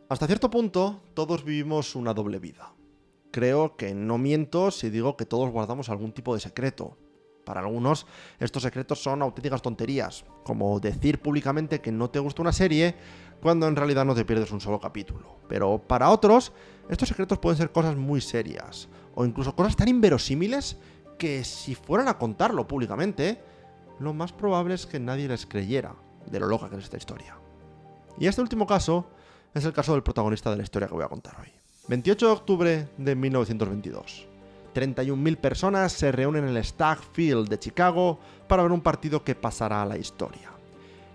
Hasta cierto punto, todos vivimos una doble vida. Creo que no miento si digo que todos guardamos algún tipo de secreto. Para algunos, estos secretos son auténticas tonterías, como decir públicamente que no te gusta una serie cuando en realidad no te pierdes un solo capítulo. Pero para otros, estos secretos pueden ser cosas muy serias, o incluso cosas tan inverosímiles que si fueran a contarlo públicamente, lo más probable es que nadie les creyera de lo loca que es esta historia. Y este último caso es el caso del protagonista de la historia que voy a contar hoy. 28 de octubre de 1922. 31.000 personas se reúnen en el Stagg Field de Chicago para ver un partido que pasará a la historia.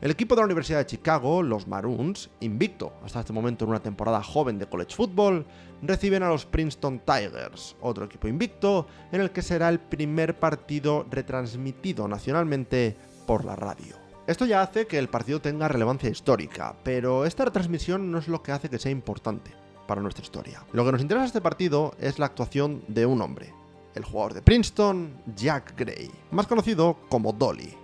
El equipo de la Universidad de Chicago, los Maroons, invicto hasta este momento en una temporada joven de college football, reciben a los Princeton Tigers, otro equipo invicto, en el que será el primer partido retransmitido nacionalmente por la radio. Esto ya hace que el partido tenga relevancia histórica, pero esta retransmisión no es lo que hace que sea importante para nuestra historia. Lo que nos interesa de este partido es la actuación de un hombre, el jugador de Princeton, Jack Gray, más conocido como Dolly.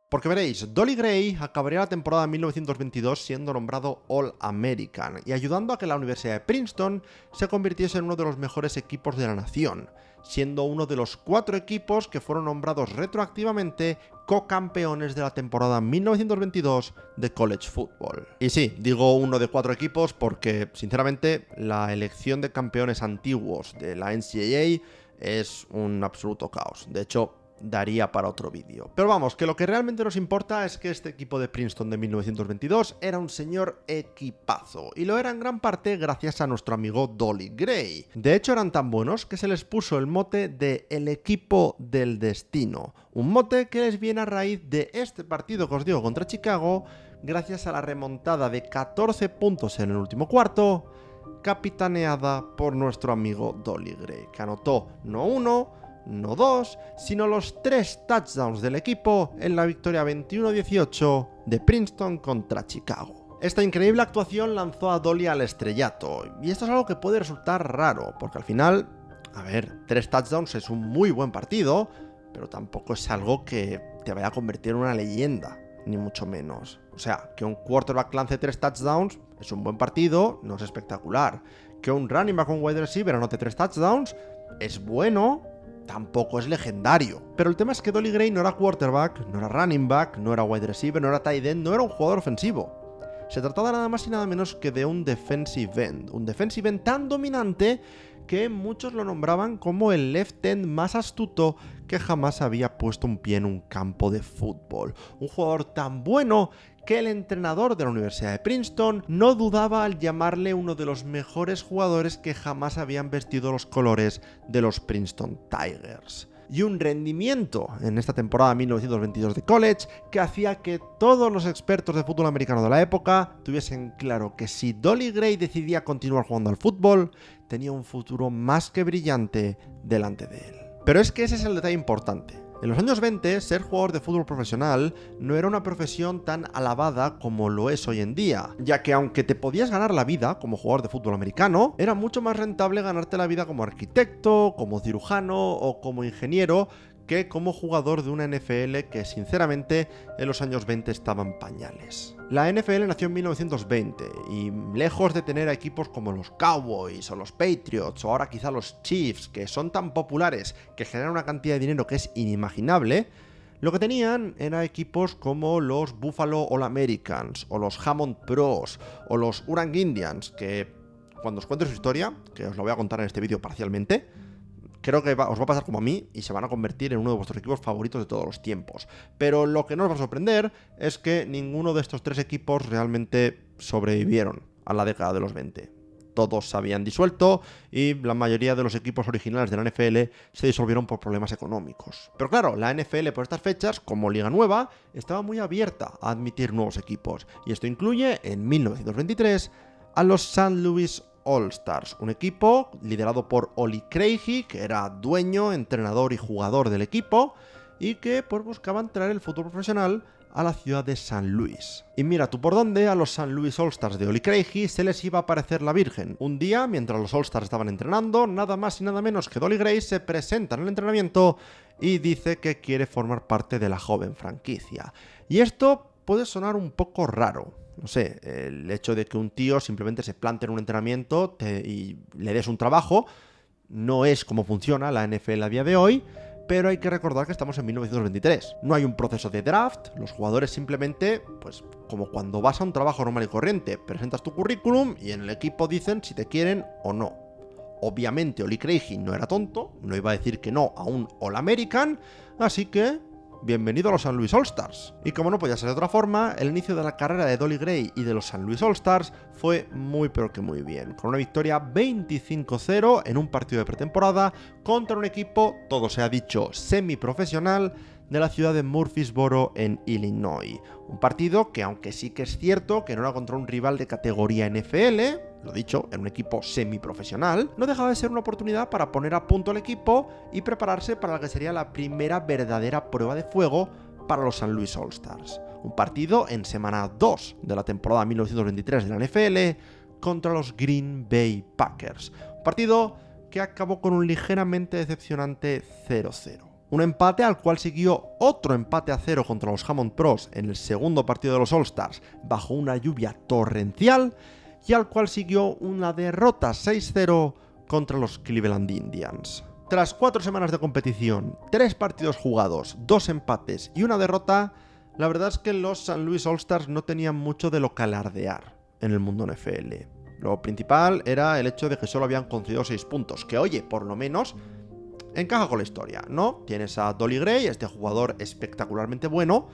Porque veréis, Dolly Gray acabaría la temporada 1922 siendo nombrado All-American y ayudando a que la Universidad de Princeton se convirtiese en uno de los mejores equipos de la nación, siendo uno de los 4 equipos que fueron nombrados retroactivamente co-campeones de la temporada 1922 de college football. Y sí, digo uno de 4 equipos porque, sinceramente, la elección de campeones antiguos de la NCAA es un absoluto caos. De hecho, daría para otro vídeo. Pero vamos, que lo que realmente nos importa es que este equipo de Princeton de 1922 era un señor equipazo, y lo era en gran parte gracias a nuestro amigo Dolly Gray. De hecho, eran tan buenos que se les puso el mote de el equipo del destino, un mote que les viene a raíz de este partido que os digo contra Chicago, gracias a la remontada de 14 puntos en el último cuarto, capitaneada por nuestro amigo Dolly Gray, que anotó no uno, no 2, sino los 3 touchdowns del equipo en la victoria 21-18 de Princeton contra Chicago. Esta increíble actuación lanzó a Dolly al estrellato, y esto es algo que puede resultar raro, porque al final, 3 touchdowns es un muy buen partido, pero tampoco es algo que te vaya a convertir en una leyenda, ni mucho menos. O sea, que un quarterback lance 3 touchdowns es un buen partido, no es espectacular. Que un running back o un wide receiver anote 3 touchdowns es bueno, tampoco es legendario. Pero el tema es que Dolly Gray no era quarterback, no era running back, no era wide receiver, no era tight end, no era un jugador ofensivo. Se trataba nada más y nada menos que de un defensive end tan dominante que muchos lo nombraban como el left end más astuto que jamás había puesto un pie en un campo de fútbol. Un jugador tan bueno que el entrenador de la Universidad de Princeton no dudaba al llamarle uno de los mejores jugadores que jamás habían vestido los colores de los Princeton Tigers. Y un rendimiento en esta temporada 1922 de college que hacía que todos los expertos de fútbol americano de la época tuviesen claro que si Dolly Gray decidía continuar jugando al fútbol, tenía un futuro más que brillante delante de él. Pero es que ese es el detalle importante. En los años 20, ser jugador de fútbol profesional no era una profesión tan alabada como lo es hoy en día, ya que aunque te podías ganar la vida como jugador de fútbol americano, era mucho más rentable ganarte la vida como arquitecto, como cirujano o como ingeniero que como jugador de una NFL que sinceramente en los años 20 estaba en pañales. La NFL nació en 1920 y lejos de tener a equipos como los Cowboys o los Patriots o ahora quizá los Chiefs, que son tan populares que generan una cantidad de dinero que es inimaginable, lo que tenían eran equipos como los Buffalo All-Americans o los Hammond Pros o los Orange Indians, que cuando os cuente su historia, que os lo voy a contar en este vídeo parcialmente, creo que os va a pasar como a mí y se van a convertir en uno de vuestros equipos favoritos de todos los tiempos. Pero lo que no os va a sorprender es que ninguno de estos 3 equipos realmente sobrevivieron a la década de los 20. Todos se habían disuelto y la mayoría de los equipos originales de la NFL se disolvieron por problemas económicos. Pero claro, la NFL por estas fechas, como liga nueva, estaba muy abierta a admitir nuevos equipos. Y esto incluye, en 1923, a los St. Louis All-Stars, un equipo liderado por Oli Craigie, que era dueño, entrenador y jugador del equipo, y que pues buscaban traer el fútbol profesional a la ciudad de San Luis. Y mira tú por dónde, a los St. Louis All-Stars de Oli Craigie se les iba a aparecer la Virgen. Un día, mientras los All-Stars estaban entrenando, nada más y nada menos que Dolly Gray se presenta en el entrenamiento y dice que quiere formar parte de la joven franquicia. Y esto puede sonar un poco raro. No sé, el hecho de que un tío simplemente se plante en un entrenamiento y le des un trabajo no es como funciona la NFL a día de hoy, pero hay que recordar que estamos en 1923. No hay un proceso de draft, los jugadores simplemente, pues como cuando vas a un trabajo normal y corriente, presentas tu currículum y en el equipo dicen si te quieren o no. Obviamente Oli Craigie no era tonto, no iba a decir que no a un All-American, así que bienvenido a los St. Louis All-Stars. Y como no podía ser de otra forma, el inicio de la carrera de Dolly Gray y de los St. Louis All-Stars fue muy pero que muy bien, con una victoria 25-0 en un partido de pretemporada contra un equipo, todo se ha dicho, semiprofesional de la ciudad de Murfreesboro en Illinois. Un partido que, aunque sí que es cierto que no era contra un rival de categoría NFL, lo dicho, en un equipo semiprofesional, no dejaba de ser una oportunidad para poner a punto el equipo y prepararse para la que sería la primera verdadera prueba de fuego para los St. Louis All-Stars. Un partido en semana 2 de la temporada 1923 de la NFL contra los Green Bay Packers. Un partido que acabó con un ligeramente decepcionante 0-0. Un empate al cual siguió otro empate a 0 contra los Hammond Pros en el segundo partido de los All-Stars bajo una lluvia torrencial, y al cual siguió una derrota 6-0 contra los Cleveland Indians. Tras 4 semanas de competición, 3 partidos jugados, 2 empates y una derrota, la verdad es que los St. Louis All-Stars no tenían mucho de lo que alardear en el mundo NFL. Lo principal era el hecho de que solo habían concedido 6 puntos, que oye, por lo menos encaja con la historia, ¿no? Tienes a Dolly Gray, este jugador espectacularmente bueno,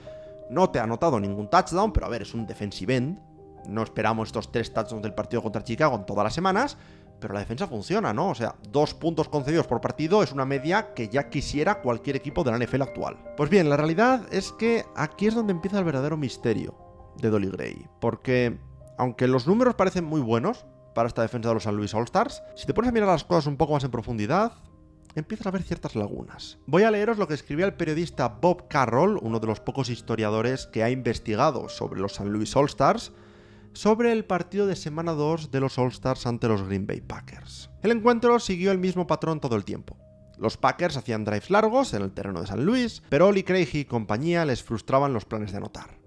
no te ha anotado ningún touchdown, pero a ver, es un defensive end. No esperamos estos 3 touchdowns del partido contra Chicago en todas las semanas, pero la defensa funciona, ¿no? O sea, 2 puntos concedidos por partido es una media que ya quisiera cualquier equipo de la NFL actual. Pues bien, la realidad es que aquí es donde empieza el verdadero misterio de Dolly Gray, porque aunque los números parecen muy buenos para esta defensa de los St. Louis All-Stars, si te pones a mirar las cosas un poco más en profundidad, empiezas a ver ciertas lagunas. Voy a leeros lo que escribía el periodista Bob Carroll, uno de los pocos historiadores que ha investigado sobre los St. Louis All-Stars, sobre el partido de semana 2 de los All-Stars ante los Green Bay Packers. El encuentro siguió el mismo patrón todo el tiempo. Los Packers hacían drives largos en el terreno de St. Louis, pero Oli Craigie y compañía les frustraban los planes de anotar.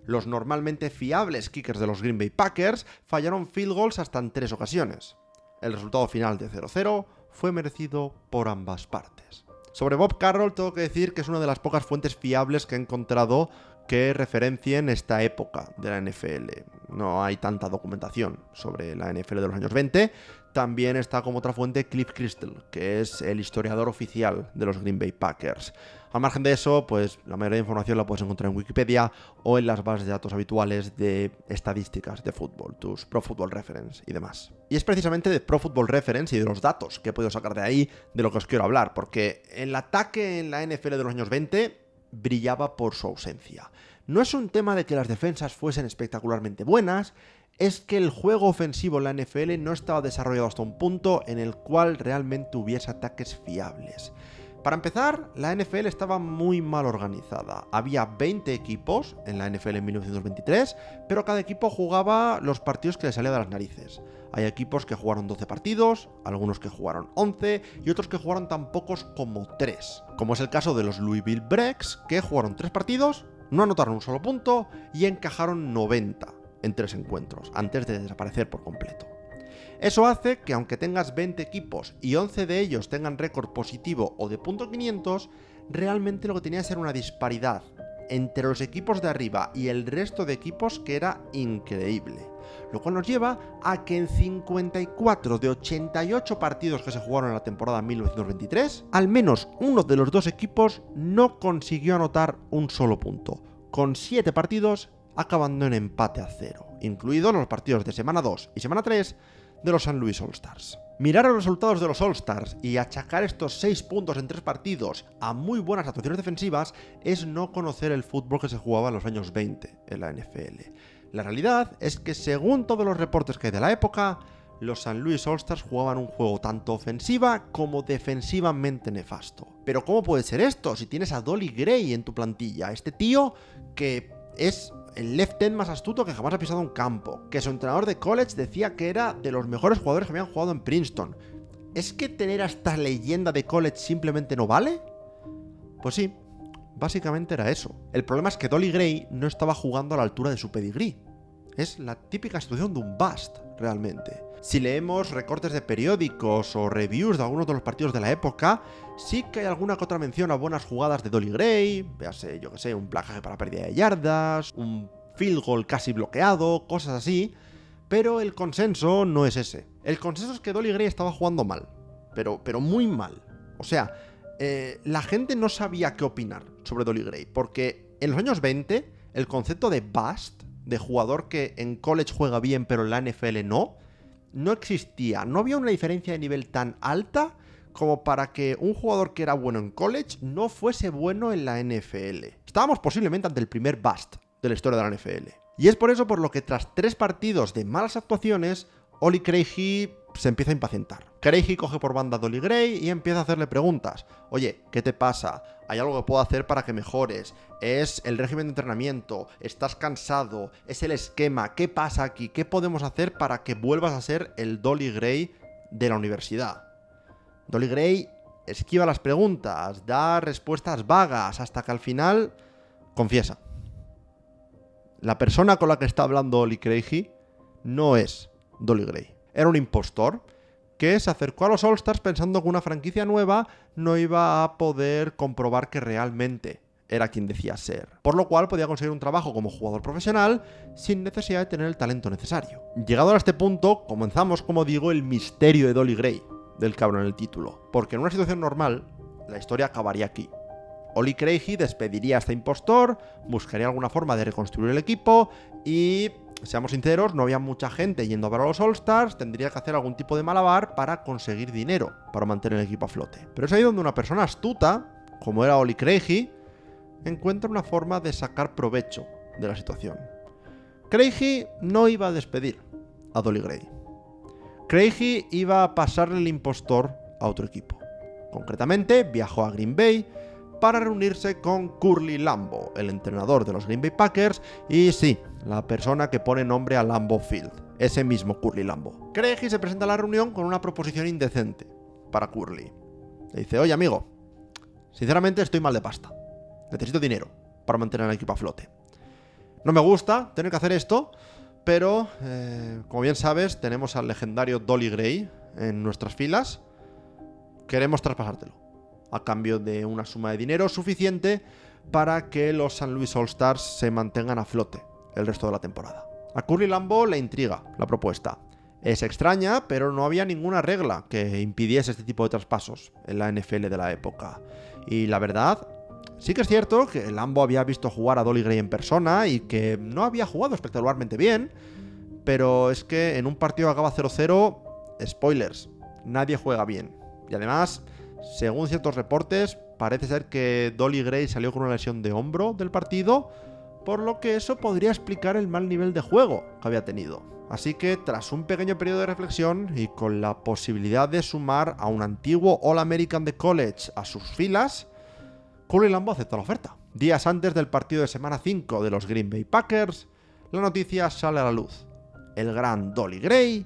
Los normalmente fiables kickers de los Green Bay Packers fallaron field goals hasta en 3 ocasiones. El resultado final de 0-0 fue merecido por ambas partes. Sobre Bob Carroll tengo que decir que es una de las pocas fuentes fiables que he encontrado que referencien esta época de la NFL. No hay tanta documentación sobre la NFL de los años 20. También está como otra fuente Cliff Christel, que es el historiador oficial de los Green Bay Packers. Al margen de eso, pues la mayoría de información la puedes encontrar en Wikipedia o en las bases de datos habituales de estadísticas de fútbol, tus Pro Football Reference y demás. Y es precisamente de Pro Football Reference y de los datos que he podido sacar de ahí de lo que os quiero hablar, porque el ataque en la NFL de los años 20 brillaba por su ausencia. No es un tema de que las defensas fuesen espectacularmente buenas, es que el juego ofensivo en la NFL no estaba desarrollado hasta un punto en el cual realmente hubiese ataques fiables. Para empezar, la NFL estaba muy mal organizada. Había 20 equipos en la NFL en 1923, pero cada equipo jugaba los partidos que le salía de las narices. Hay equipos que jugaron 12 partidos, algunos que jugaron 11 y otros que jugaron tan pocos como 3. Como es el caso de los Louisville Brecks, que jugaron 3 partidos, no anotaron un solo punto y encajaron 90 en 3 encuentros, antes de desaparecer por completo. Eso hace que aunque tengas 20 equipos y 11 de ellos tengan récord positivo o de .500, realmente lo que tenía que ser una disparidad entre los equipos de arriba y el resto de equipos que era increíble. Lo cual nos lleva a que en 54 de 88 partidos que se jugaron en la temporada 1923, al menos uno de los 2 equipos no consiguió anotar un solo punto, con 7 partidos acabando en empate a 0, incluidos los partidos de semana 2 y semana 3 de los St. Louis All-Stars. Mirar los resultados de los All-Stars y achacar estos 6 puntos en 3 partidos a muy buenas actuaciones defensivas es no conocer el fútbol que se jugaba en los años 20 en la NFL. La realidad es que, según todos los reportes que hay de la época, los St. Louis All-Stars jugaban un juego tanto ofensiva como defensivamente nefasto. Pero ¿cómo puede ser esto si tienes a Dolly Gray en tu plantilla? Este tío que es el left end más astuto que jamás ha pisado un campo, que su entrenador de college decía que era de los mejores jugadores que habían jugado en Princeton. ¿Es que tener a esta leyenda de college simplemente no vale? Pues sí, básicamente era eso. El problema es que Dolly Gray no estaba jugando a la altura de su pedigrí. Es la típica situación de un bust, realmente. Si leemos recortes de periódicos o reviews de algunos de los partidos de la época, sí que hay alguna que otra mención a buenas jugadas de Dolly Gray, véase, yo que sé, un placaje para pérdida de yardas, un field goal casi bloqueado, cosas así, pero el consenso no es ese. El consenso es que Dolly Gray estaba jugando mal, pero muy mal. O sea, la gente no sabía qué opinar sobre Dolly Gray, porque en los años 20 el concepto de bust, de jugador que en college juega bien pero en la NFL no existía. No había una diferencia de nivel tan alta como para que un jugador que era bueno en college no fuese bueno en la NFL. Estábamos posiblemente ante el primer bust de la historia de la NFL. Y es por eso por lo que tras 3 partidos de malas actuaciones, Oli Craigie se empieza a impacientar. Craigie coge por banda a Dolly Gray y empieza a hacerle preguntas. Oye, ¿qué te pasa? ¿Hay algo que puedo hacer para que mejores? ¿Es el régimen de entrenamiento? ¿Estás cansado? ¿Es el esquema? ¿Qué pasa aquí? ¿Qué podemos hacer para que vuelvas a ser el Dolly Gray de la universidad? Dolly Gray esquiva las preguntas, da respuestas vagas, hasta que al final confiesa. La persona con la que está hablando Oli Craigie no es Dolly Gray. Era un impostor que se acercó a los All-Stars pensando que una franquicia nueva no iba a poder comprobar que realmente era quien decía ser. Por lo cual podía conseguir un trabajo como jugador profesional sin necesidad de tener el talento necesario. Llegado a este punto, comenzamos, como digo, el misterio de Dolly Gray, del cabrón en el título. Porque en una situación normal, la historia acabaría aquí. Oli Craigie despediría a este impostor, buscaría alguna forma de reconstruir el equipo y, seamos sinceros, no había mucha gente yendo a ver a los All-Stars, tendría que hacer algún tipo de malabar para conseguir dinero para mantener el equipo a flote. Pero es ahí donde una persona astuta, como era Oli Craigie, encuentra una forma de sacar provecho de la situación. Craigie no iba a despedir a Dolly Gray. Craigie iba a pasarle el impostor a otro equipo. Concretamente, viajó a Green Bay para reunirse con Curly Lambeau, el entrenador de los Green Bay Packers, y sí, la persona que pone nombre a Lambeau Field, ese mismo Curly Lambeau. Craigie se presenta a la reunión con una proposición indecente para Curly. Le dice, oye amigo, sinceramente estoy mal de pasta, necesito dinero para mantener el equipo a flote. No me gusta tener que hacer esto, pero como bien sabes, tenemos al legendario Dolly Gray en nuestras filas, queremos traspasártelo a cambio de una suma de dinero suficiente para que los St. Louis All-Stars se mantengan a flote el resto de la temporada. A Curly Lambeau le intriga la propuesta. Es extraña, pero no había ninguna regla que impidiese este tipo de traspasos en la NFL de la época. Y la verdad, sí que es cierto que Lambeau había visto jugar a Dolly Gray en persona y que no había jugado espectacularmente bien, pero es que en un partido que acaba 0-0, spoilers, nadie juega bien. Y además, según ciertos reportes, parece ser que Dolly Gray salió con una lesión de hombro del partido, por lo que eso podría explicar el mal nivel de juego que había tenido. Así que, tras un pequeño periodo de reflexión y con la posibilidad de sumar a un antiguo All-American de college a sus filas, Curly Lambeau aceptó la oferta. Días antes del partido de semana 5 de los Green Bay Packers, la noticia sale a la luz. El gran Dolly Gray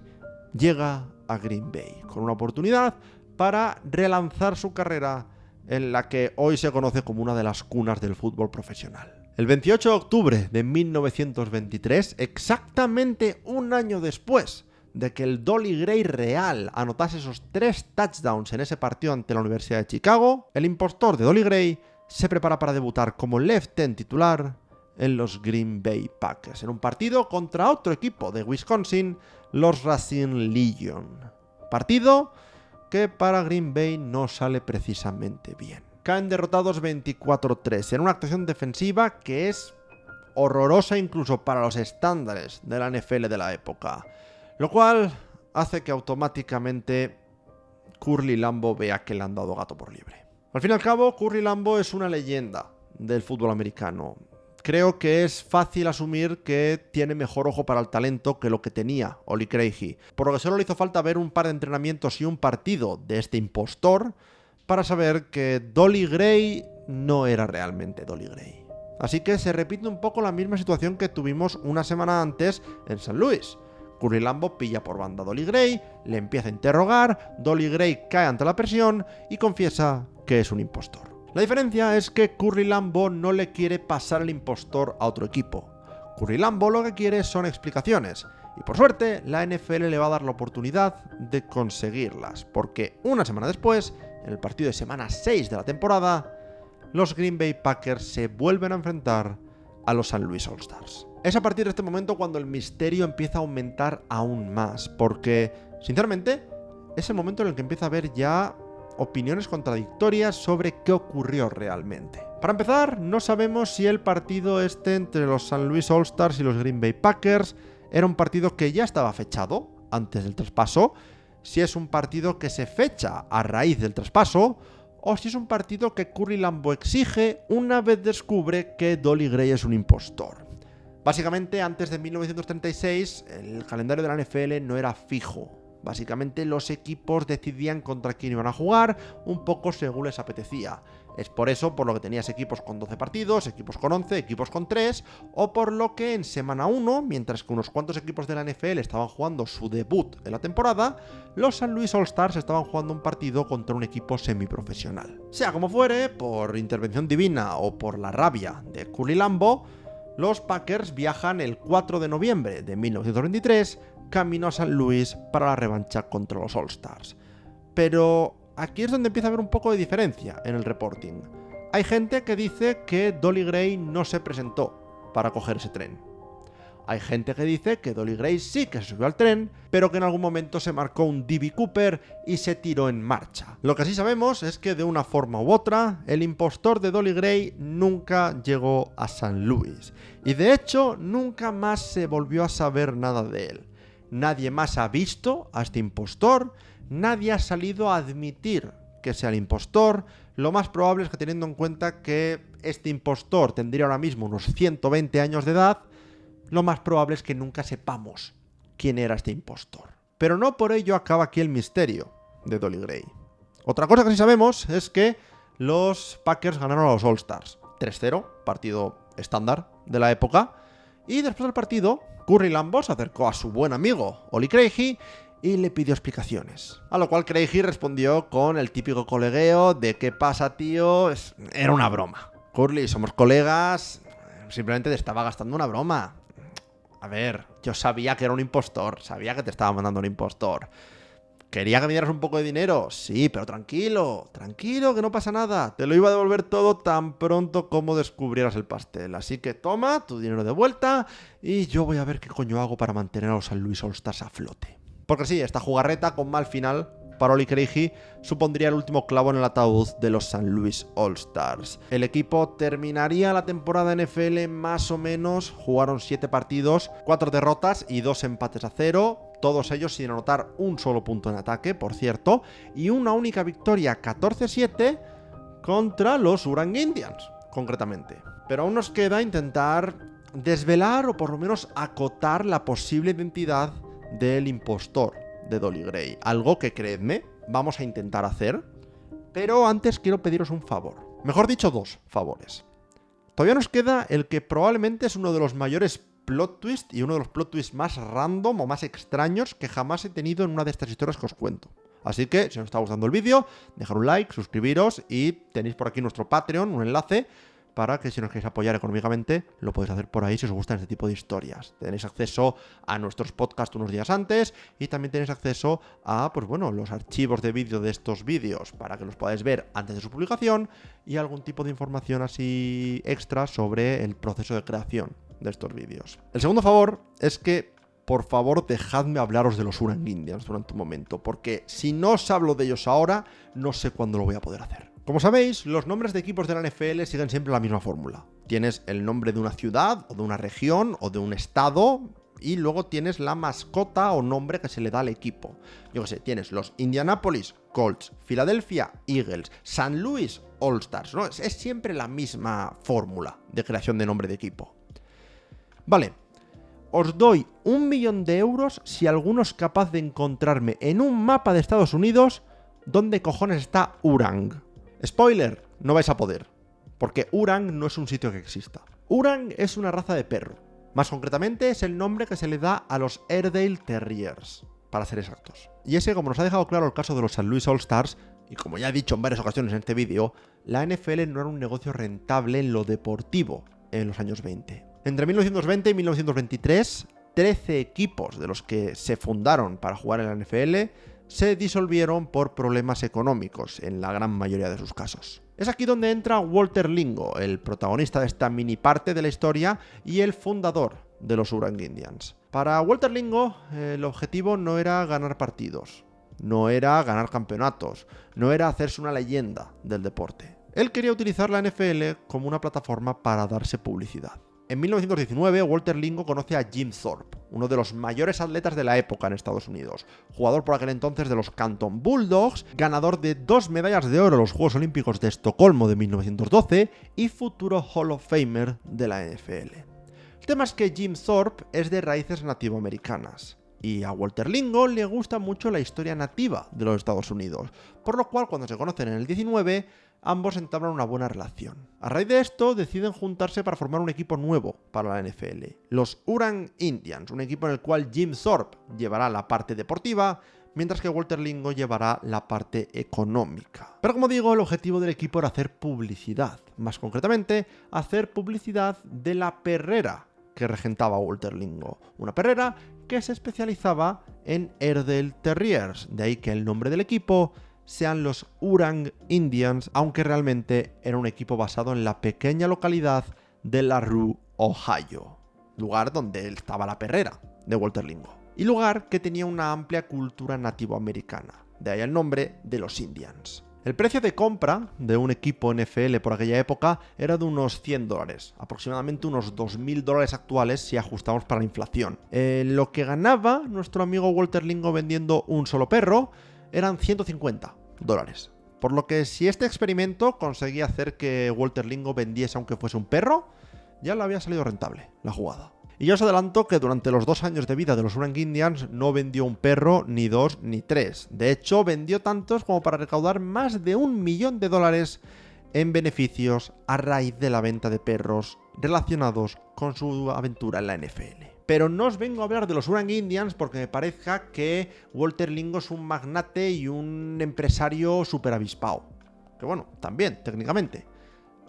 llega a Green Bay con una oportunidad para relanzar su carrera en la que hoy se conoce como una de las cunas del fútbol profesional. El 28 de octubre de 1923, exactamente un año después de que el Dolly Gray real anotase esos 3 touchdowns en ese partido ante la Universidad de Chicago, el impostor de Dolly Gray se prepara para debutar como left end titular en los Green Bay Packers, en un partido contra otro equipo de Wisconsin, los Racine Legion. Partido que para Green Bay no sale precisamente bien. Caen derrotados 24-3 en una actuación defensiva que es horrorosa incluso para los estándares de la NFL de la época, lo cual hace que automáticamente Curly Lambeau vea que le han dado gato por liebre. Al fin y al cabo, Curly Lambeau es una leyenda del fútbol americano. Creo que es fácil asumir que tiene mejor ojo para el talento que lo que tenía Oli Craigie, por lo que solo le hizo falta ver un par de entrenamientos y un partido de este impostor para saber que Dolly Gray no era realmente Dolly Gray. Así que se repite un poco la misma situación que tuvimos una semana antes en St. Louis. Curly Lambeau pilla por banda a Dolly Gray, le empieza a interrogar, Dolly Gray cae ante la presión y confiesa que es un impostor. La diferencia es que Curly Lambeau no le quiere pasar el impostor a otro equipo. Curly Lambeau lo que quiere son explicaciones. Y por suerte, la NFL le va a dar la oportunidad de conseguirlas, porque una semana después, en el partido de semana 6 de la temporada, los Green Bay Packers se vuelven a enfrentar a los St. Louis All-Stars. Es a partir de este momento cuando el misterio empieza a aumentar aún más, porque, sinceramente, es el momento en el que empieza a haber ya opiniones contradictorias sobre qué ocurrió realmente. Para empezar, no sabemos si el partido entre los St. Louis All-Stars y los Green Bay Packers era un partido que ya estaba fechado antes del traspaso, si es un partido que se fecha a raíz del traspaso, o si es un partido que Curly Lambeau exige una vez descubre que Dolly Gray es un impostor. Básicamente, antes de 1936, el calendario de la NFL no era fijo. Básicamente, los equipos decidían contra quién iban a jugar, un poco según les apetecía. Es por eso por lo que tenías equipos con 12 partidos, equipos con 11, equipos con 3, o por lo que en semana 1, mientras que unos cuantos equipos de la NFL estaban jugando su debut en la temporada, los St. Louis All-Stars estaban jugando un partido contra un equipo semiprofesional. Sea como fuere, por intervención divina o por la rabia de Curly Lambeau, los Packers viajan el 4 de noviembre de 1923 camino a St. Louis para la revancha contra los All-Stars. Pero aquí es donde empieza a haber un poco de diferencia en el reporting. Hay gente que dice que Dolly Gray no se presentó para coger ese tren. Hay gente que dice que Dolly Gray sí que se subió al tren, pero que en algún momento se marcó un D.B. Cooper y se tiró en marcha. Lo que sí sabemos es que de una forma u otra, el impostor de Dolly Gray nunca llegó a St. Louis. Y de hecho, nunca más se volvió a saber nada de él. Nadie más ha visto a este impostor, nadie ha salido a admitir que sea el impostor. Lo más probable es que, teniendo en cuenta que este impostor tendría ahora mismo unos 120 años de edad, lo más probable es que nunca sepamos quién era este impostor. Pero no por ello acaba aquí el misterio de Dolly Gray. Otra cosa que sí sabemos es que los Packers ganaron a los All-Stars 3-0, partido estándar de la época, y después del partido, Curly Lambeau se acercó a su buen amigo Oli Craigie y le pidió explicaciones. A lo cual Craigie respondió con el típico colegueo de ¿qué pasa, tío? Era una broma. Curly, somos colegas, simplemente te estaba gastando una broma. A ver, yo sabía que era un impostor, sabía que te estaba mandando un impostor. ¿Quería que me dieras un poco de dinero? Sí, pero tranquilo, que no pasa nada. Te lo iba a devolver todo tan pronto como descubrieras el pastel. Así que toma tu dinero de vuelta y yo voy a ver qué coño hago para mantener a los St. Louis All-Stars a flote. Porque sí, esta jugarreta con mal final para Oli Craigie supondría el último clavo en el ataúd de los St. Louis All-Stars. El equipo terminaría la temporada NFL más o menos, jugaron 7 partidos, 4 derrotas y 2 empates a 0, todos ellos sin anotar un solo punto en ataque, por cierto, y una única victoria 14-7 contra los Ourang Indians, concretamente. Pero aún nos queda intentar desvelar o por lo menos acotar la posible identidad del impostor de Dolly Gray, algo que, creedme, vamos a intentar hacer, pero antes quiero pediros un favor, mejor dicho 2 favores. Todavía nos queda el que probablemente es uno de los mayores plot twists y uno de los plot twists más random o más extraños que jamás he tenido en una de estas historias que os cuento. Así que, si os está gustando el vídeo, dejad un like, suscribiros y tenéis por aquí nuestro Patreon, un enlace, para que si nos queréis apoyar económicamente, lo podéis hacer por ahí si os gustan este tipo de historias. Tenéis acceso a nuestros podcasts unos días antes y también tenéis acceso a, pues bueno, los archivos de vídeo de estos vídeos para que los podáis ver antes de su publicación y algún tipo de información así extra sobre el proceso de creación de estos vídeos. El segundo favor es que, por favor, dejadme hablaros de los Ourang Indians durante un momento, porque si no os hablo de ellos ahora, no sé cuándo lo voy a poder hacer. Como sabéis, los nombres de equipos de la NFL siguen siempre la misma fórmula. Tienes el nombre de una ciudad, o de una región, o de un estado, y luego tienes la mascota o nombre que se le da al equipo. Yo qué sé, tienes los Indianapolis Colts, Philadelphia Eagles, St. Louis All-Stars, ¿no? Es siempre la misma fórmula de creación de nombre de equipo. Vale, os doy 1 millón de euros si alguno es capaz de encontrarme en un mapa de Estados Unidos dónde cojones está Ourang. Spoiler, no vais a poder, porque Ourang no es un sitio que exista. Ourang es una raza de perro. Más concretamente, es el nombre que se le da a los Airedale Terriers, para ser exactos. Y ese, como nos ha dejado claro el caso de los St. Louis All-Stars, y como ya he dicho en varias ocasiones en este vídeo, la NFL no era un negocio rentable en lo deportivo en los años 20. Entre 1920 y 1923, 13 equipos de los que se fundaron para jugar en la NFL se disolvieron por problemas económicos en la gran mayoría de sus casos. Es aquí donde entra Walter Lingo, el protagonista de esta mini parte de la historia y el fundador de los Oorang Indians. Para Walter Lingo, el objetivo no era ganar partidos, no era ganar campeonatos, no era hacerse una leyenda del deporte. Él quería utilizar la NFL como una plataforma para darse publicidad. En 1919, Walter Lingo conoce a Jim Thorpe, uno de los mayores atletas de la época en Estados Unidos, jugador por aquel entonces de los Canton Bulldogs, ganador de 2 medallas de oro en los Juegos Olímpicos de Estocolmo de 1912 y futuro Hall of Famer de la NFL. El tema es que Jim Thorpe es de raíces nativoamericanas, y a Walter Lingo le gusta mucho la historia nativa de los Estados Unidos, por lo cual cuando se conocen en el 19, ambos entablan una buena relación. A raíz de esto, deciden juntarse para formar un equipo nuevo para la NFL, los Oorang Indians, un equipo en el cual Jim Thorpe llevará la parte deportiva, mientras que Walter Lingo llevará la parte económica. Pero como digo, el objetivo del equipo era hacer publicidad, más concretamente, hacer publicidad de la perrera que regentaba Walter Lingo, una perrera que se especializaba en Airedale Terriers, de ahí que el nombre del equipo sean los Oorang Indians, aunque realmente era un equipo basado en la pequeña localidad de LaRue, Ohio, lugar donde estaba la perrera de Walter Lingo, y lugar que tenía una amplia cultura nativoamericana, de ahí el nombre de los Indians. El precio de compra de un equipo NFL por aquella época era de unos $100, aproximadamente unos $2.000 actuales si ajustamos para la inflación. Lo que ganaba nuestro amigo Walter Lingo vendiendo un solo perro eran $150. Por lo que si este experimento conseguía hacer que Walter Lingo vendiese aunque fuese un perro, ya le había salido rentable la jugada. Y ya os adelanto que durante los 2 años de vida de los Oorang Indians no vendió un perro, ni 2, ni 3. De hecho, vendió tantos como para recaudar más de $1 millón en beneficios a raíz de la venta de perros relacionados con su aventura en la NFL. Pero no os vengo a hablar de los Oorang Indians porque me parezca que Walter Lingo es un magnate y un empresario súper avispado. Que bueno, también, técnicamente.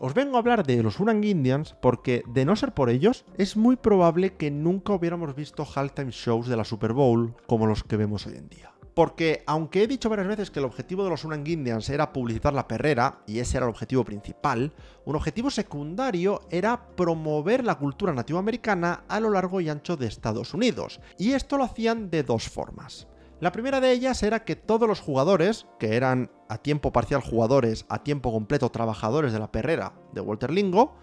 Os vengo a hablar de los Oorang Indians porque, de no ser por ellos, es muy probable que nunca hubiéramos visto halftime shows de la Super Bowl como los que vemos hoy en día. Porque, aunque he dicho varias veces que el objetivo de los Oorang Indians era publicitar la perrera, y ese era el objetivo principal, un objetivo secundario era promover la cultura nativoamericana a lo largo y ancho de Estados Unidos. Y esto lo hacían de 2 formas. La primera de ellas era que todos los jugadores, que eran a tiempo parcial jugadores, a tiempo completo trabajadores de la perrera de Walter Lingo,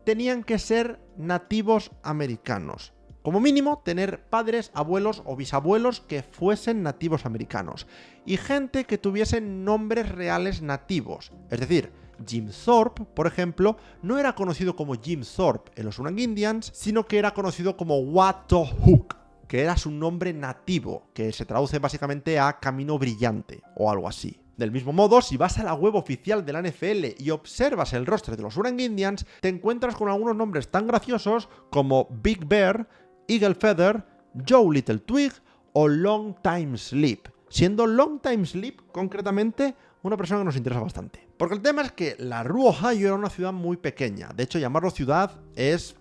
tenían que ser nativos americanos. Como mínimo, tener padres, abuelos o bisabuelos que fuesen nativos americanos. Y gente que tuviese nombres reales nativos. Es decir, Jim Thorpe, por ejemplo, no era conocido como Jim Thorpe en los Oorang Indians, sino que era conocido como Watohook, que era su nombre nativo, que se traduce básicamente a camino brillante o algo así. Del mismo modo, si vas a la web oficial de la NFL y observas el roster de los Oorang Indians, te encuentras con algunos nombres tan graciosos como Big Bear, Eagle Feather, Joe Little Twig o Long Time Sleep, siendo Long Time Sleep concretamente una persona que nos interesa bastante. Porque el tema es que LaRue, Ohio era una ciudad muy pequeña, de hecho llamarlo ciudad es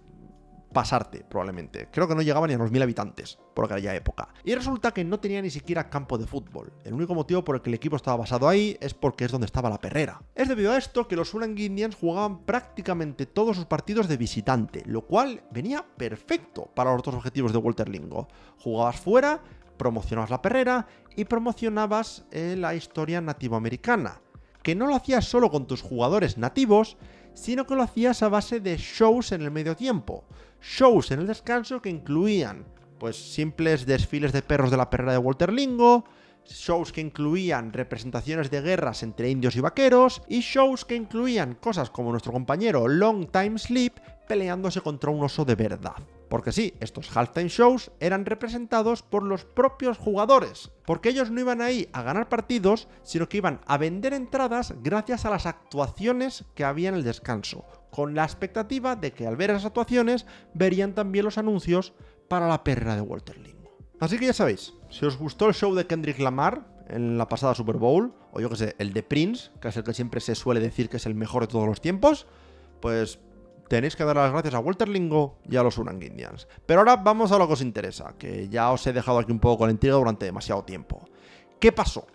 pasarte, probablemente. Creo que no llegaba ni a los 1000 habitantes por aquella época. Y resulta que no tenía ni siquiera campo de fútbol. El único motivo por el que el equipo estaba basado ahí es porque es donde estaba la perrera. Es debido a esto que los Oorang Indians jugaban prácticamente todos sus partidos de visitante, lo cual venía perfecto para los 2 objetivos de Walter Lingo. Jugabas fuera, promocionabas la perrera y promocionabas la historia nativoamericana, que no lo hacías solo con tus jugadores nativos, sino que lo hacías a base de shows en el medio tiempo. Shows en el descanso que incluían, pues, simples desfiles de perros de la perrera de Walter Lingo, shows que incluían representaciones de guerras entre indios y vaqueros, y shows que incluían cosas como nuestro compañero Long Time Sleep peleándose contra un oso de verdad. Porque sí, estos halftime shows eran representados por los propios jugadores, porque ellos no iban ahí a ganar partidos, sino que iban a vender entradas gracias a las actuaciones que había en el descanso, con la expectativa de que al ver esas actuaciones verían también los anuncios para la perrera de Walter Lingo. Así que ya sabéis, si os gustó el show de Kendrick Lamar en la pasada Super Bowl, o yo que sé, el de Prince, que es el que siempre se suele decir que es el mejor de todos los tiempos, pues tenéis que dar las gracias a Walter Lingo y a los Orange Indians. Pero ahora vamos a lo que os interesa, que ya os he dejado aquí un poco con la intriga durante demasiado tiempo. ¿Qué pasó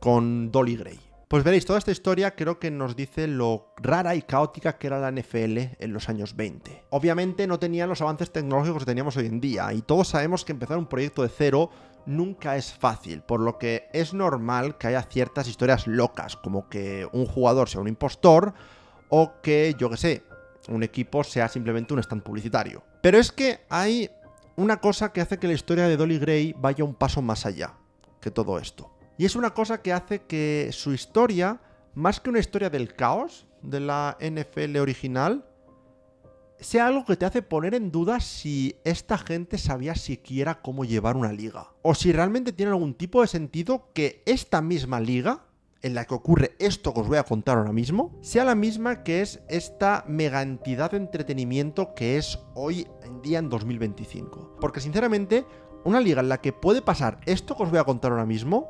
con Dolly Gray? Pues veréis, toda esta historia creo que nos dice lo rara y caótica que era la NFL en los años 20. Obviamente no tenían los avances tecnológicos que teníamos hoy en día, y todos sabemos que empezar un proyecto de cero nunca es fácil, por lo que es normal que haya ciertas historias locas, como que un jugador sea un impostor, o que, yo que sé, un equipo sea simplemente un stand publicitario. Pero es que hay una cosa que hace que la historia de Dolly Gray vaya un paso más allá que todo esto. Y es una cosa que hace que su historia, más que una historia del caos de la NFL original, sea algo que te hace poner en duda si esta gente sabía siquiera cómo llevar una liga. O si realmente tiene algún tipo de sentido que esta misma liga, en la que ocurre esto que os voy a contar ahora mismo, sea la misma que es esta mega entidad de entretenimiento que es hoy en día en 2025. Porque sinceramente, una liga en la que puede pasar esto que os voy a contar ahora mismo,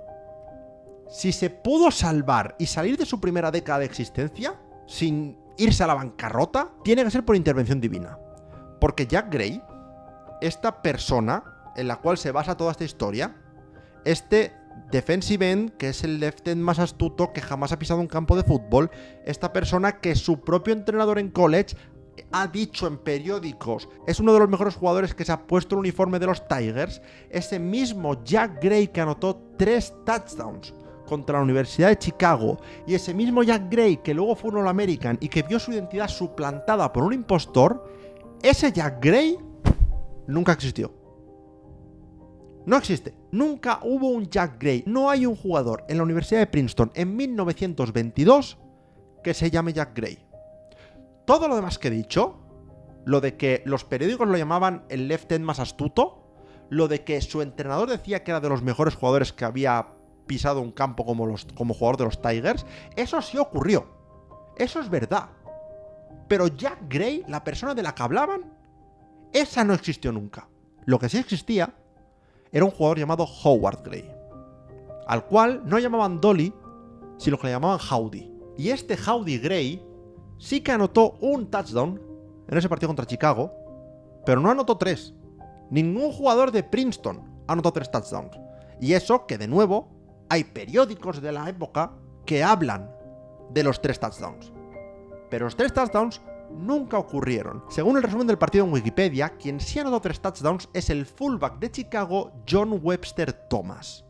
si se pudo salvar y salir de su primera década de existencia sin irse a la bancarrota, tiene que ser por intervención divina. Porque Jack Gray, esta persona en la cual se basa toda esta historia, este defensive end, que es el left end más astuto que jamás ha pisado un campo de fútbol, esta persona que su propio entrenador en college ha dicho en periódicos, es uno de los mejores jugadores que se ha puesto el uniforme de los Tigers, ese mismo Jack Gray que anotó 3 touchdowns contra la Universidad de Chicago, y ese mismo Jack Gray que luego fue un All-American y que vio su identidad suplantada por un impostor, ese Jack Gray nunca existió. No existe. Nunca hubo un Jack Gray. No hay un jugador en la Universidad de Princeton en 1922 que se llame Jack Gray. Todo lo demás que he dicho, lo de que los periódicos lo llamaban el left end más astuto, lo de que su entrenador decía que era de los mejores jugadores que había pisado un campo como jugador de los Tigers, eso sí ocurrió. Eso es verdad. Pero Jack Gray, la persona de la que hablaban, esa no existió nunca. Lo que sí existía era un jugador llamado Howard Gray, al cual no llamaban Dolly, sino que le llamaban Howdy. Y este Howdy Gray sí que anotó un touchdown en ese partido contra Chicago, pero no anotó 3. Ningún jugador de Princeton anotó 3 touchdowns. Y eso que, de nuevo, hay periódicos de la época que hablan de los 3 touchdowns. Pero los 3 touchdowns nunca ocurrieron. Según el resumen del partido en Wikipedia, quien sí anotó 3 touchdowns es el fullback de Chicago, John Webster Thomas,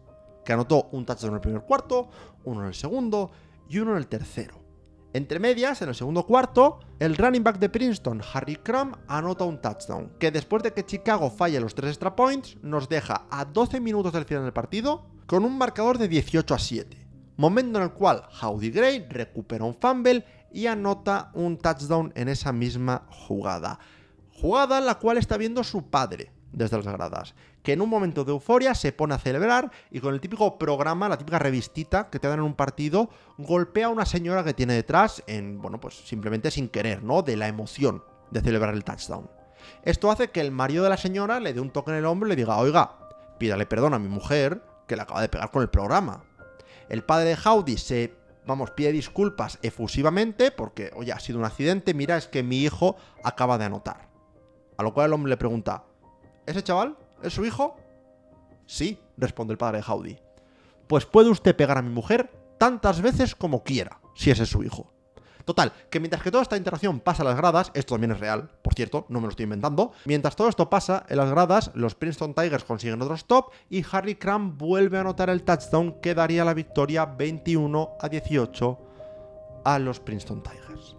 que anotó un touchdown en el primer cuarto, uno en el segundo y uno en el tercero. Entre medias, en el segundo cuarto, el running back de Princeton, Harry Crum, anota un touchdown, que después de que Chicago falle los 3 extra points, nos deja a 12 minutos del final del partido con un marcador de 18-7. Momento en el cual Howdy Gray recupera un fumble y anota un touchdown en esa misma jugada. Jugada en la cual está viendo su padre desde las gradas, que en un momento de euforia se pone a celebrar y con el típico programa, la típica revistita que te dan en un partido, golpea a una señora que tiene detrás pues simplemente sin querer, ¿no? De la emoción de celebrar el touchdown. Esto hace que el marido de la señora le dé un toque en el hombro y le diga: oiga, pídale perdón a mi mujer que le acaba de pegar con el programa. El padre de Howdy pide disculpas efusivamente porque, oye, ha sido un accidente, mira, es que mi hijo acaba de anotar. A lo cual el hombre le pregunta: ¿ese chaval es su hijo? Sí, responde el padre de Howdy. Pues puede usted pegar a mi mujer tantas veces como quiera, si ese es su hijo. Total, que mientras que toda esta interacción pasa a las gradas, esto también es real, por cierto, no me lo estoy inventando, mientras todo esto pasa en las gradas, los Princeton Tigers consiguen otro stop y Harry Crum vuelve a anotar el touchdown que daría la victoria 21-18 a los Princeton Tigers.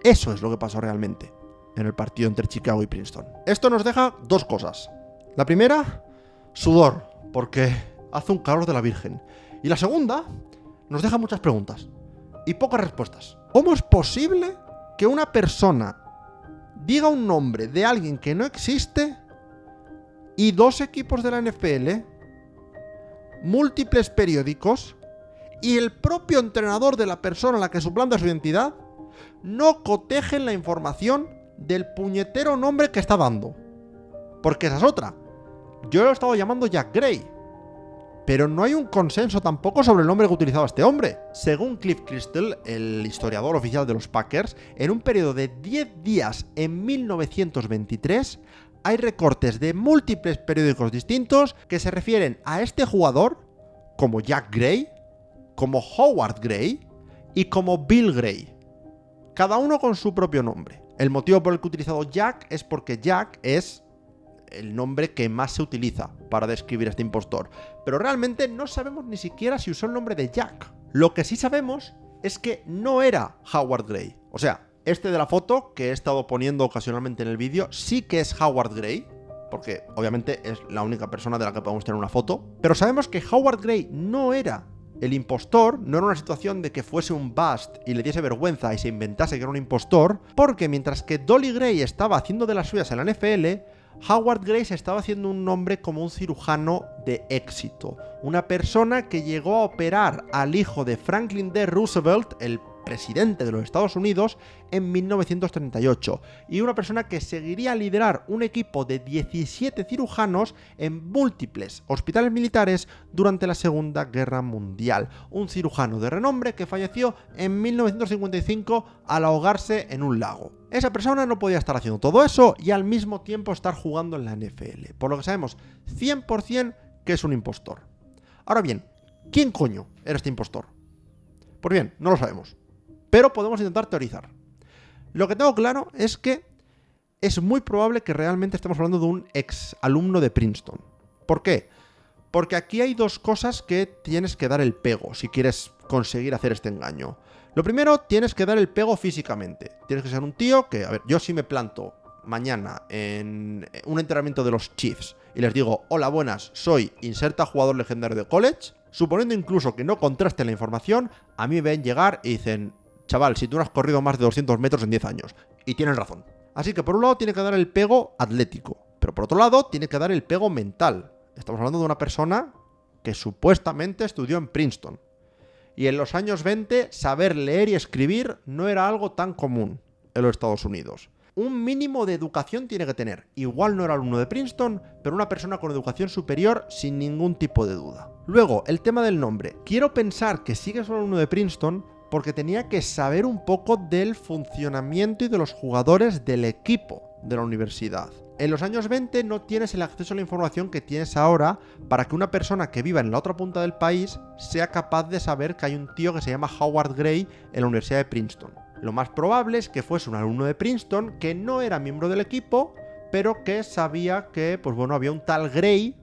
Eso es lo que pasó realmente en el partido entre Chicago y Princeton. Esto nos deja 2 cosas. La primera, sudor, porque hace un calor de la Virgen. Y la segunda, nos deja muchas preguntas y pocas respuestas. ¿Cómo es posible que una persona diga un nombre de alguien que no existe y 2 equipos de la NFL, múltiples periódicos y el propio entrenador de la persona a la que suplanta su identidad no cotejen la información del puñetero nombre que está dando? Porque esa es otra. Yo lo he estado llamando Jack Gray, Pero no hay un consenso tampoco sobre el nombre que utilizaba este hombre. Según Cliff Christel, el historiador oficial de los Packers, en un periodo de 10 días en 1923, hay recortes de múltiples periódicos distintos que se refieren a este jugador como Jack Gray, como Howard Gray y como Bill Gray. Cada uno con su propio nombre. El motivo por el que he utilizado Jack es porque Jack es el nombre que más se utiliza para describir a este impostor. Pero realmente no sabemos ni siquiera si usó el nombre de Jack. Lo que sí sabemos es que no era Howard Gray. O sea, este de la foto que he estado poniendo ocasionalmente en el vídeo sí que es Howard Gray, porque obviamente es la única persona de la que podemos tener una foto. Pero sabemos que Howard Gray no era el impostor, no era una situación de que fuese un bust y le diese vergüenza y se inventase que era un impostor, porque mientras que Dolly Gray estaba haciendo de las suyas en la NFL, Howard Gray se estaba haciendo un nombre como un cirujano de éxito. Una persona que llegó a operar al hijo de Franklin D. Roosevelt, el presidente de los Estados Unidos, en 1938. Y una persona que seguiría a liderar un equipo de 17 cirujanos en múltiples hospitales militares durante la Segunda Guerra Mundial. Un cirujano de renombre que falleció en 1955 al ahogarse en un lago. Esa persona no podía estar haciendo todo eso y al mismo tiempo estar jugando en la NFL. Por lo que sabemos 100% que es un impostor. Ahora bien, ¿quién coño era este impostor? Pues bien, no lo sabemos. Pero podemos intentar teorizar. Lo que tengo claro es que es muy probable que realmente estemos hablando de un ex alumno de Princeton. ¿Por qué? Porque aquí hay dos cosas que tienes que dar el pego si quieres conseguir hacer este engaño. Lo primero, tienes que dar el pego físicamente. Tienes que ser un tío que, a ver, yo si me planto mañana en un entrenamiento de los Chiefs y les digo, hola, buenas, soy inserta jugador legendario de college, suponiendo incluso que no contrasten la información, a mí me ven llegar y dicen, chaval, si tú no has corrido más de 200 metros en 10 años. Y tienen razón. Así que por un lado tiene que dar el pego atlético, pero por otro lado tiene que dar el pego mental. Estamos hablando de una persona que supuestamente estudió en Princeton. Y en los años 20, saber leer y escribir no era algo tan común en los Estados Unidos. Un mínimo de educación tiene que tener. Igual no era alumno de Princeton, pero una persona con educación superior sin ningún tipo de duda. Luego, el tema del nombre. Quiero pensar que sí que es un alumno de Princeton porque tenía que saber un poco del funcionamiento y de los jugadores del equipo de la universidad. En los años 20 no tienes el acceso a la información que tienes ahora para que una persona que viva en la otra punta del país sea capaz de saber que hay un tío que se llama Howard Gray en la Universidad de Princeton. Lo más probable es que fuese un alumno de Princeton que no era miembro del equipo, pero que sabía que, pues bueno, había un tal Gray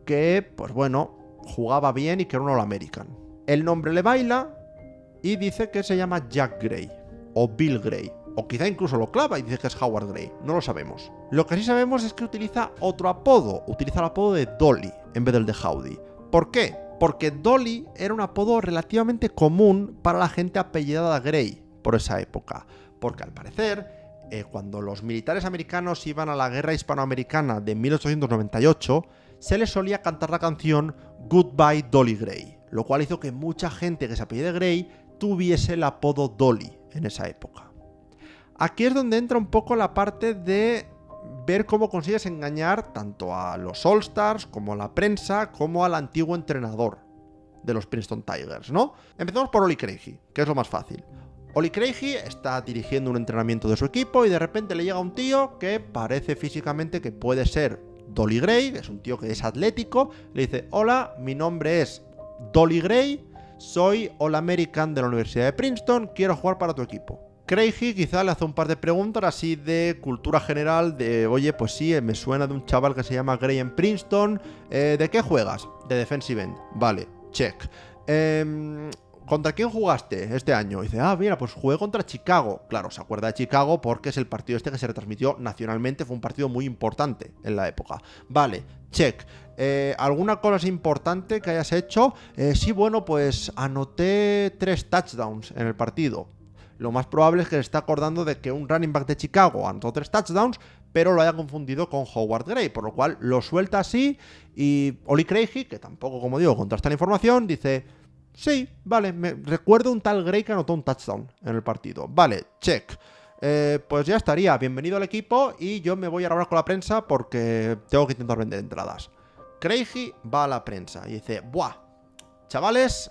que, pues bueno, jugaba bien y que era un All-American. El nombre le baila y dice que se llama Jack Gray o Bill Gray. O quizá incluso lo clava y dice que es Howard Gray. No lo sabemos. Lo que sí sabemos es que utiliza otro apodo. Utiliza el apodo de Dolly en vez del de Howdy. ¿Por qué? Porque Dolly era un apodo relativamente común para la gente apellidada Gray por esa época. Porque al parecer, cuando los militares americanos iban a la guerra hispanoamericana de 1898, se les solía cantar la canción Goodbye Dolly Gray. Lo cual hizo que mucha gente que se apellide Gray tuviese el apodo Dolly en esa época. Aquí es donde entra un poco la parte de ver cómo consigues engañar tanto a los All-Stars, como a la prensa, como al antiguo entrenador de los Princeton Tigers, ¿no? Empezamos por Ollie Craigie, que es lo más fácil. Ollie Craigie está dirigiendo un entrenamiento de su equipo y de repente le llega un tío que parece físicamente que puede ser Dolly Gray, que es un tío que es atlético, le dice, hola, mi nombre es Dolly Gray, soy All-American de la Universidad de Princeton, quiero jugar para tu equipo. Craigie quizá le hace un par de preguntas así de cultura general, de oye, pues sí, me suena de un chaval que se llama Gray en Princeton, ¿de qué juegas? De defensive end, vale, check. ¿Contra quién jugaste este año? Y dice, mira, pues jugué contra Chicago. Claro, se acuerda de Chicago porque es el partido este que se retransmitió nacionalmente, fue un partido muy importante en la época. Vale, check. ¿Alguna cosa importante que hayas hecho? Sí, bueno, pues anoté 3 touchdowns en el partido. Lo más probable es que se esté acordando de que un running back de Chicago anotó 3 touchdowns, pero lo haya confundido con Howard Gray, por lo cual lo suelta así y Ollie Craigie, que tampoco, como digo, contrasta la información, dice, sí, vale, me recuerdo un tal Gray que anotó un touchdown en el partido. Vale, check. Pues ya estaría, bienvenido al equipo y yo me voy a hablar con la prensa porque tengo que intentar vender entradas. Craigie va a la prensa y dice: ¡buah! Chavales,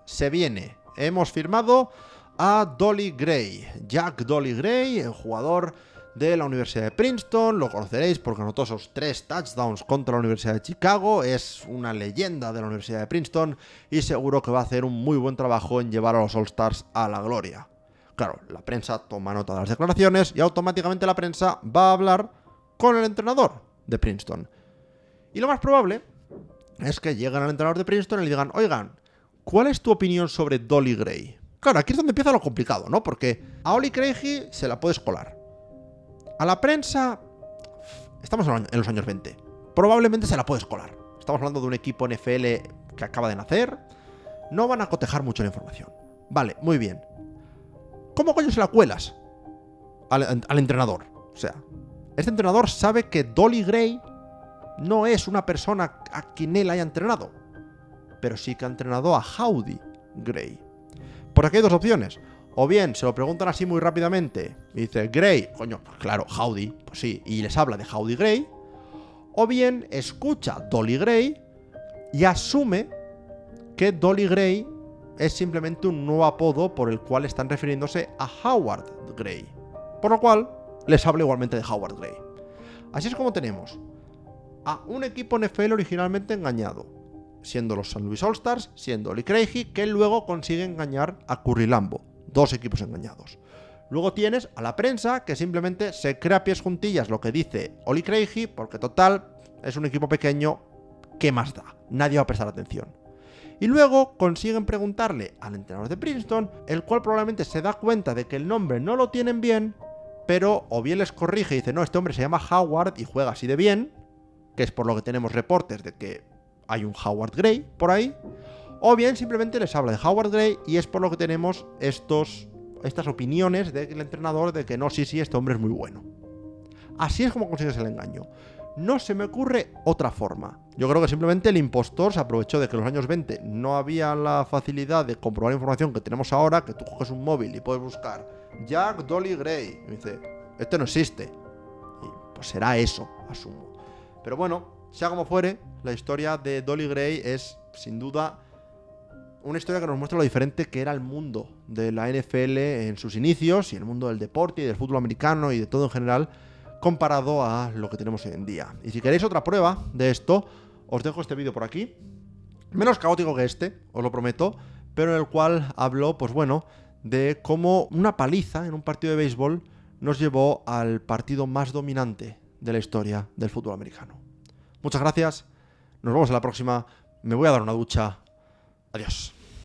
se viene. Hemos firmado a Dolly Gray. Jack Dolly Gray, el jugador de la Universidad de Princeton. Lo conoceréis porque anotó esos 3 touchdowns contra la Universidad de Chicago. Es una leyenda de la Universidad de Princeton y seguro que va a hacer un muy buen trabajo en llevar a los All-Stars a la gloria. Claro, la prensa toma nota de las declaraciones y automáticamente la prensa va a hablar con el entrenador de Princeton. Y lo más probable es que lleguen al entrenador de Princeton y le digan: oigan, ¿cuál es tu opinión sobre Dolly Gray? Claro, aquí es donde empieza lo complicado, ¿no? Porque a Oli Craigie se la puedes colar. A la prensa, estamos en los años 20. Probablemente se la puedes colar. Estamos hablando de un equipo NFL que acaba de nacer. No van a cotejar mucho la información. Vale, muy bien. ¿Cómo coño se la cuelas al entrenador? O sea, este entrenador sabe que Dolly Gray no es una persona a quien él haya entrenado, pero sí que ha entrenado a Howdy Gray. Por aquí hay 2 opciones. O bien se lo preguntan así muy rápidamente y dice: Gray, coño, claro, Howdy, pues sí, y les habla de Howdy Gray. O bien escucha Dolly Gray y asume que Dolly Gray es simplemente un nuevo apodo por el cual están refiriéndose a Howard Gray. Por lo cual les habla igualmente de Howard Gray. Así es como tenemos a un equipo NFL originalmente engañado, siendo los St. Louis All-Stars, siendo Oli Craigie, que luego consigue engañar a Curry Lambeau. 2 equipos engañados. Luego tienes a la prensa que simplemente se crea a pies juntillas lo que dice Oli Craigie, porque total, es un equipo pequeño, ¿qué más da? Nadie va a prestar atención. Y luego consiguen preguntarle al entrenador de Princeton, el cual probablemente se da cuenta de que el nombre no lo tienen bien, pero o bien les corrige y dice: no, este hombre se llama Howard y juega así de bien, que es por lo que tenemos reportes de que hay un Howard Gray por ahí, o bien simplemente les habla de Howard Gray y es por lo que tenemos estas opiniones del entrenador de que no, sí, este hombre es muy bueno. Así es como consigues el engaño. No se me ocurre otra forma. Yo creo que simplemente el impostor se aprovechó de que en los años 20 no había la facilidad de comprobar información que tenemos ahora, que tú coges un móvil y puedes buscar Jack Dolly Gray. Y dice: este no existe. Y pues será eso, asumo. Pero bueno, sea como fuere, la historia de Dolly Gray es, sin duda, una historia que nos muestra lo diferente que era el mundo de la NFL en sus inicios y el mundo del deporte y del fútbol americano y de todo en general, comparado a lo que tenemos hoy en día. Y si queréis otra prueba de esto, os dejo este vídeo por aquí. Menos caótico que este, os lo prometo, pero en el cual hablo, pues bueno, de cómo una paliza en un partido de béisbol nos llevó al partido más dominante de la historia del fútbol americano. Muchas gracias, nos vemos en la próxima, me voy a dar una ducha, adiós.